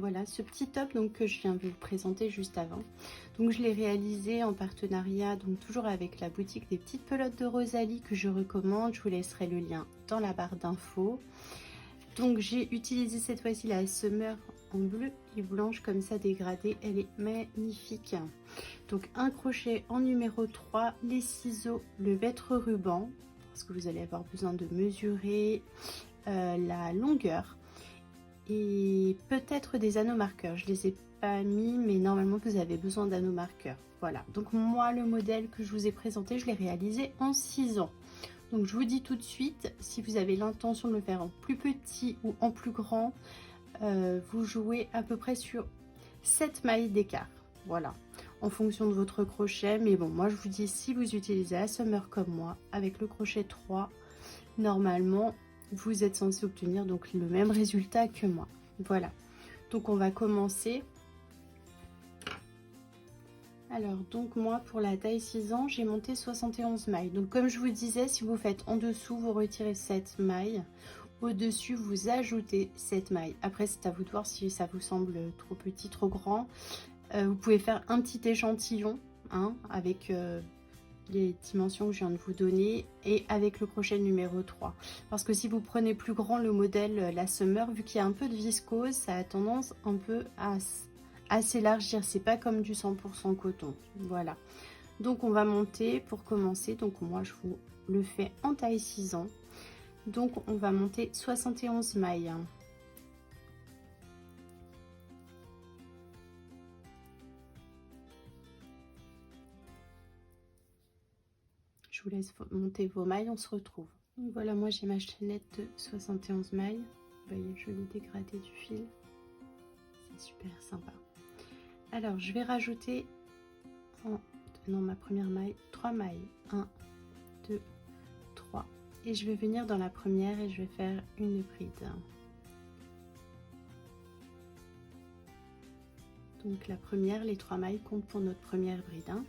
voilà ce petit top donc que je viens de vous présenter juste avant. Donc je l'ai réalisé en partenariat donc toujours avec la boutique des petites pelotes de Rosalie que je recommande. Je vous laisserai le lien dans la barre d'infos. Donc j'ai utilisé cette fois-ci la Summer en bleu et blanche comme ça dégradée, elle est magnifique. Donc un crochet en numéro 3, les ciseaux, le vêtre ruban parce que vous allez avoir besoin de mesurer la longueur et peut-être des anneaux marqueurs. Je les ai pas mis mais normalement vous avez besoin d'anneaux marqueurs. Voilà, donc moi le modèle que je vous ai présenté, je l'ai réalisé en 6 ans. Donc je vous dis tout de suite, si vous avez l'intention de le faire en plus petit ou en plus grand, vous jouez à peu près sur 7 mailles d'écart. Voilà, en fonction de votre crochet. Mais bon, moi je vous dis, si vous utilisez la Summer comme moi, avec le crochet 3, normalement, vous êtes censé obtenir donc le même résultat que moi. Voilà, donc on va commencer. Alors donc moi pour la taille 6 ans j'ai monté 71 mailles. Donc comme je vous disais, si vous faites en dessous vous retirez 7 mailles, au dessus vous ajoutez 7 mailles. Après c'est à vous de voir si ça vous semble trop petit, trop grand. Vous pouvez faire un petit échantillon hein, avec les dimensions que je viens de vous donner et avec le crochet numéro 3. Parce que si vous prenez plus grand le modèle la Summer, vu qu'il y a un peu de viscose, ça a tendance un peu à s'élargir, c'est pas comme du 100% coton. Voilà, donc on va monter pour commencer. Donc moi je vous le fais en taille 6 ans, donc on va monter 71 mailles. Je vous laisse monter vos mailles, on se retrouve. Donc voilà, moi j'ai ma chaînette de 71 mailles, vous voyez le joli dégradé du fil, c'est super sympa. Alors je vais rajouter dans ma première maille 3 mailles, 1 2 3, et je vais venir dans la première et je vais faire une bride. Donc la première, les 3 mailles comptent pour notre première bride hein.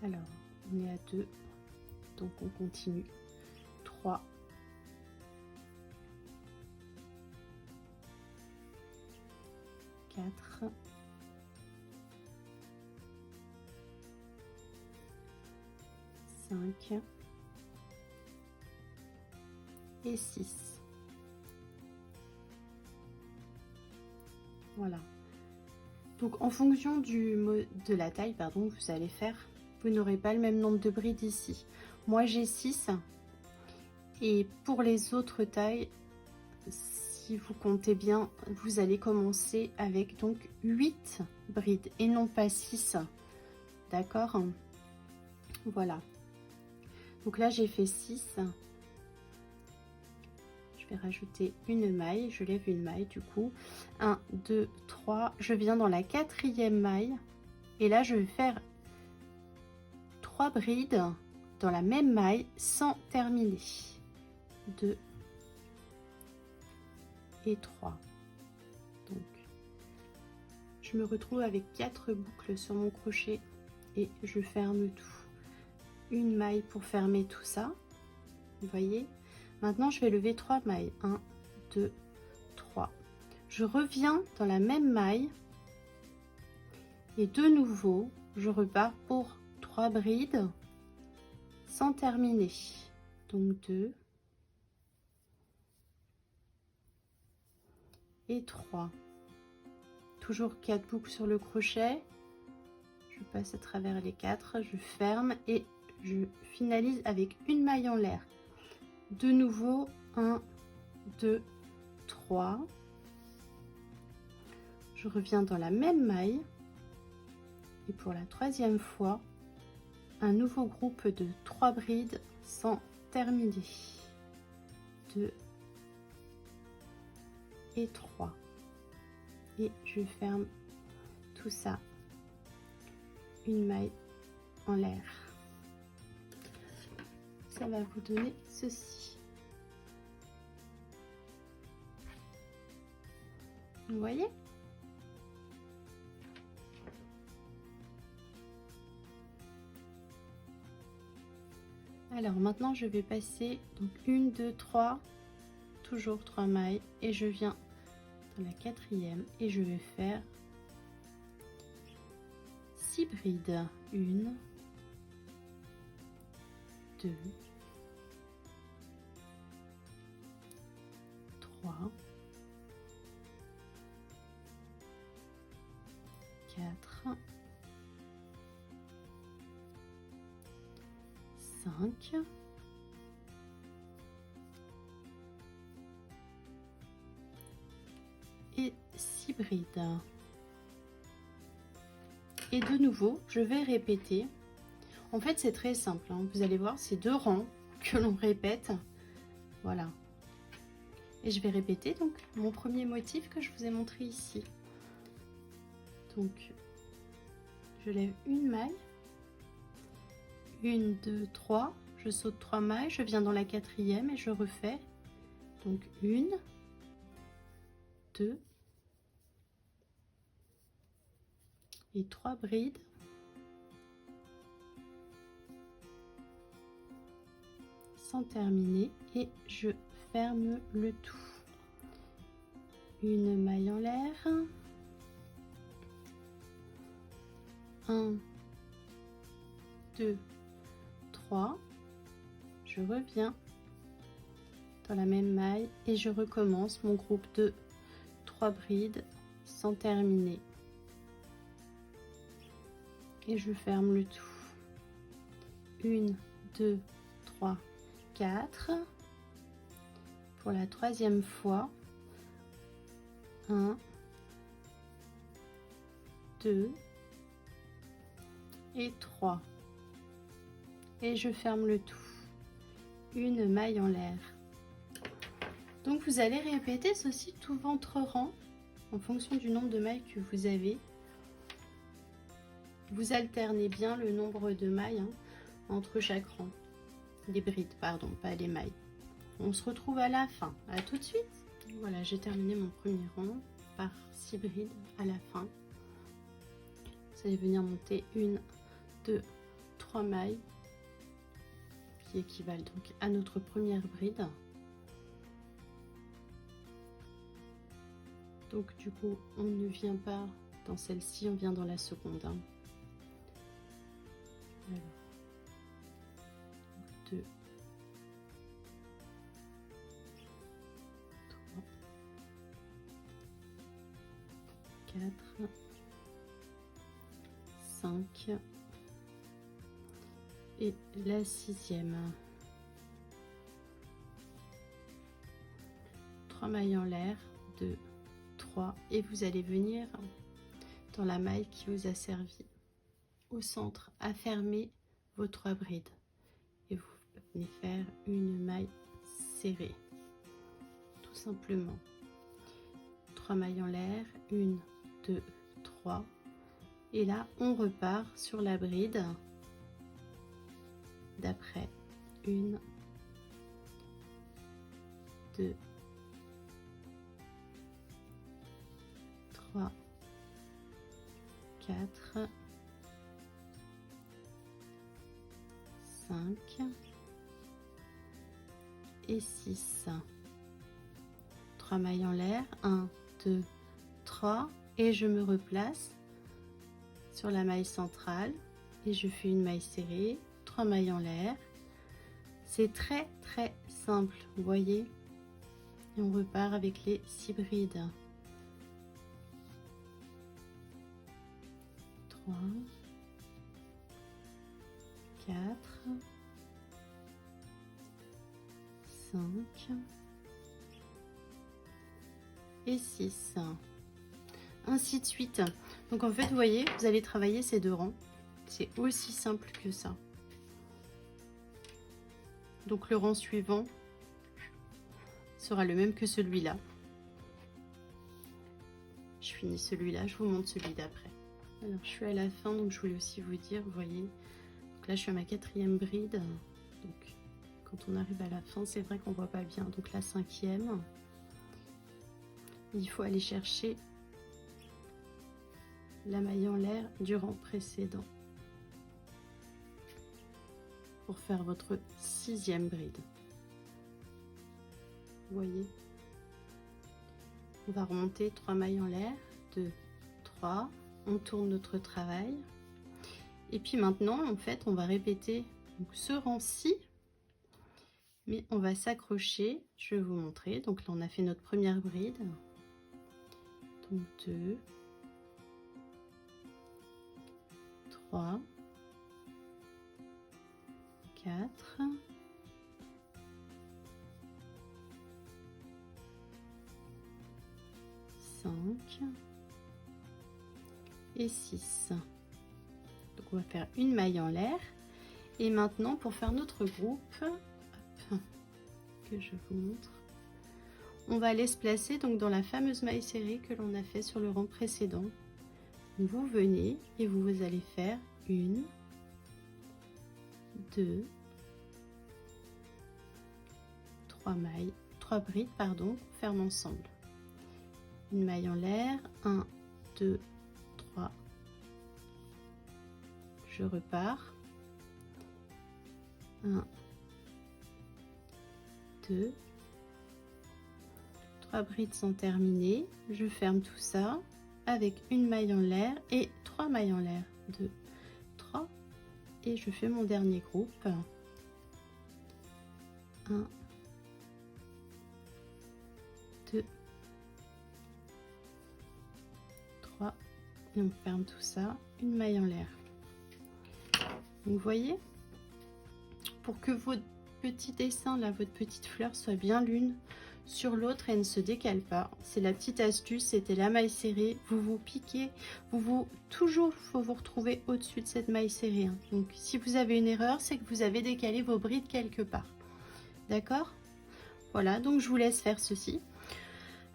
Alors on est à 2, donc on continue 3 4 5 et 6. Voilà, donc en fonction de la taille pardon vous allez faire, vous n'aurez pas le même nombre de brides ici. Moi j'ai 6 et pour les autres tailles, si vous comptez bien, vous allez commencer avec donc 8 brides et non pas 6. D'accord, voilà, donc là j'ai fait 6. Je vais rajouter une maille, je lève une maille du coup, 1 2 3, je viens dans la 4e maille et là je vais faire 3 brides dans la même maille sans terminer, 2 et 3. Donc je me retrouve avec 4 boucles sur mon crochet et je ferme tout, une maille pour fermer tout ça, vous voyez. Maintenant je vais lever 3 mailles, 1 2 3, je reviens dans la même maille et de nouveau je repars pour 3 brides sans terminer, donc 2 et 3, toujours 4 boucles sur le crochet, je passe à travers les 4, je ferme et je finalise avec une maille en l'air. De nouveau 1 2 3, je reviens dans la même maille et pour la 3e fois un nouveau groupe de 3 brides sans terminer, 2 et 3, et je ferme tout ça, une maille en l'air. Ça va vous donner ceci, vous voyez. Alors maintenant je vais passer donc 1 2 3, toujours 3 mailles et je viens dans la quatrième et je vais faire 6 brides. 1, 2, 3, 4, 5, et 6 brides. Et de nouveau, je vais répéter. En fait, c'est très simple, hein. Vous allez voir, c'est 2 rangs que l'on répète. Voilà. Et je vais répéter donc mon premier motif que je vous ai montré ici. Donc, je lève une maille. 1, 2, 3. Je saute 3 mailles. Je viens dans la quatrième et je refais. Donc, 1, 2 et 3 brides. Sans terminer et je ferme le tout. Une maille en l'air. 1, 2, 3. Je reviens dans la même maille et je recommence mon groupe de 3 brides sans terminer. Et je ferme le tout. 1, 2, 3, 4. Pour la troisième fois. 1, 2 et 3. Et je ferme le tout. Une maille en l'air. Donc vous allez répéter ceci tout votre rang en fonction du nombre de mailles que vous avez. Vous alternez bien le nombre de mailles hein, entre chaque rang. Les brides, pardon, pas les mailles. On se retrouve à la fin. À tout de suite. Voilà, j'ai terminé mon premier rang par 6 brides à la fin. Vous allez venir monter 1, 2, 3 mailles qui équivalent donc à notre première bride. Donc du coup, on ne vient pas dans celle-ci, on vient dans la seconde. Hein. Alors, 2, 3, 4, 5 et la sixième. 3 mailles en l'air, 2, 3 et vous allez venir dans la maille qui vous a servi au centre à fermer vos 3 brides et vous venez faire une maille serrée tout simplement. 3 mailles en l'air, 1, 2, 3 et là on repart sur la bride d'après. 1, 2, 3, 4, 5 et 6. 3 mailles en l'air, 1, 2, 3 et je me replace sur la maille centrale et je fais une maille serrée, 3 mailles en l'air. C'est très simple, vous voyez, et on repart avec les 6 brides. 3, 4, 5 et 6. Ainsi de suite. Donc en fait, vous voyez, vous allez travailler ces 2 rangs. C'est aussi simple que ça. Donc le rang suivant sera le même que celui-là. Je finis celui-là, je vous montre celui d'après. Alors je suis à la fin, donc je voulais aussi vous dire, vous voyez, donc là je suis à ma 4e bride. Donc quand on arrive à la fin, c'est vrai qu'on voit pas bien. Donc la 5e, il faut aller chercher la maille en l'air du rang précédent pour faire votre 6e bride. Vous voyez, On va remonter 3 mailles en l'air, 2, 3, on tourne notre travail. Et puis maintenant, en fait, on va répéter donc, ce rang-ci, mais on va s'accrocher. Je vais vous montrer. Donc là, on a fait notre première bride. Donc 2, 3, 4, 5 et 6. Donc on va faire une maille en l'air. Et maintenant, pour faire notre groupe, hop, que je vous montre, on va aller se placer donc dans la fameuse maille serrée que l'on a fait sur le rang précédent. Vous venez et vous allez faire 1, 2, 3 mailles, 3 brides pardon, qu'on ferme ensemble. Une maille en l'air, 1, 2, 3. Je repars. 1, 2, 3 brides sont terminées. Je ferme tout ça avec une maille en l'air et 3 mailles en l'air. 2, 3 et je fais mon dernier groupe. 1, 2, 3 et on ferme tout ça, une maille en l'air. Vous voyez, pour que votre petit dessin là, votre petite fleur soit bien l'une sur l'autre et ne se décale pas, c'est la petite astuce, c'était la maille serrée. Vous piquez, toujours faut vous retrouver au-dessus de cette maille serrée, hein. Donc si vous avez une erreur, c'est que vous avez décalé vos brides quelque part, d'accord? Voilà, donc je vous laisse faire ceci.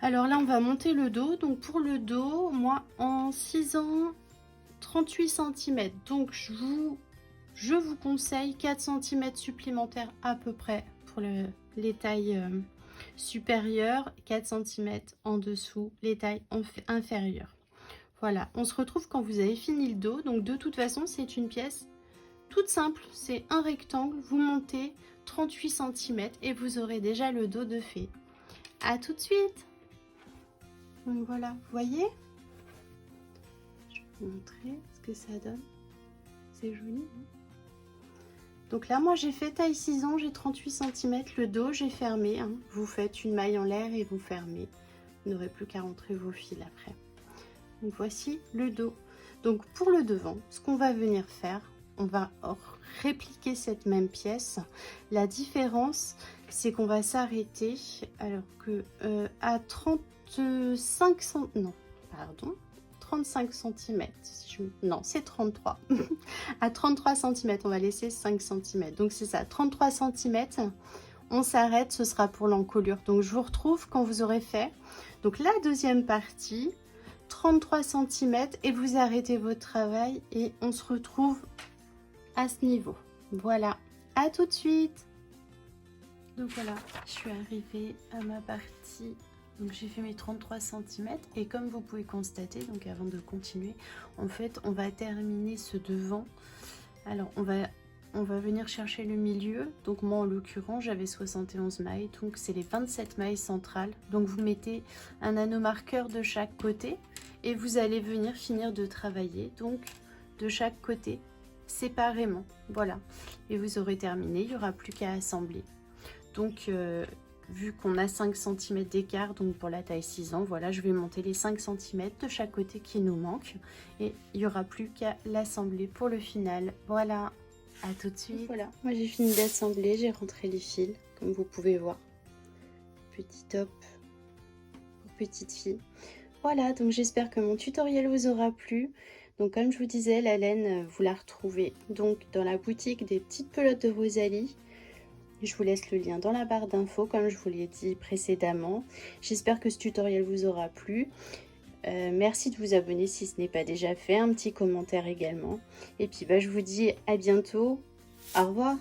Alors là, on va monter le dos. Donc pour le dos, moi en 6 ans 38 cm, donc je vous conseille 4 cm supplémentaires à peu près pour les tailles supérieures, 4 cm en dessous les tailles inférieures. Voilà, on se retrouve quand vous avez fini le dos. Donc de toute façon, c'est une pièce toute simple, c'est un rectangle, vous montez 38 cm et vous aurez déjà le dos de fait. À tout de suite. Donc voilà, vous voyez, je vais vous montrer ce que ça donne. C'est joli, hein? Donc là, moi j'ai fait taille 6 ans, j'ai 38 cm, le dos j'ai fermé, hein. Vous faites une maille en l'air et vous fermez. Vous n'aurez plus qu'à rentrer vos fils après. Donc voici le dos. Donc pour le devant, ce qu'on va venir faire, on va répliquer cette même pièce. La différence, c'est qu'on va s'arrêter alors que à 35 cm, non, pardon, 35 cm. Non, c'est 33. À 33 cm, on va laisser 5 cm. Donc c'est ça, 33 cm. On s'arrête, ce sera pour l'encolure. Donc je vous retrouve quand vous aurez fait donc la deuxième partie, 33 cm, et vous arrêtez votre travail et on se retrouve à ce niveau. Voilà, à tout de suite. Donc voilà, je suis arrivée à ma partie. Donc j'ai fait mes 33 cm et comme vous pouvez constater, donc avant de continuer, en fait on va terminer ce devant. Alors on va venir chercher le milieu. Donc moi en l'occurrence j'avais 71 mailles, donc c'est les 27 mailles centrales. Donc vous mettez un anneau marqueur de chaque côté et vous allez venir finir de travailler donc de chaque côté séparément. Voilà, et vous aurez terminé, il n'y aura plus qu'à assembler. Donc vu qu'on a 5 cm d'écart, donc pour la taille 6 ans, voilà, je vais monter les 5 cm de chaque côté qui nous manque et il n'y aura plus qu'à l'assembler pour le final. Voilà, à tout de suite. Voilà, moi j'ai fini d'assembler, j'ai rentré les fils, comme vous pouvez voir. Petit top pour petite fille. Voilà, donc j'espère que mon tutoriel vous aura plu. Donc comme je vous disais, la laine, vous la retrouvez donc dans la boutique des petites pelotes de Rosalie. Je vous laisse le lien dans la barre d'infos comme je vous l'ai dit précédemment. J'espère que ce tutoriel vous aura plu. Merci de vous abonner si ce n'est pas déjà fait. Un petit commentaire également. Et puis je vous dis à bientôt. Au revoir.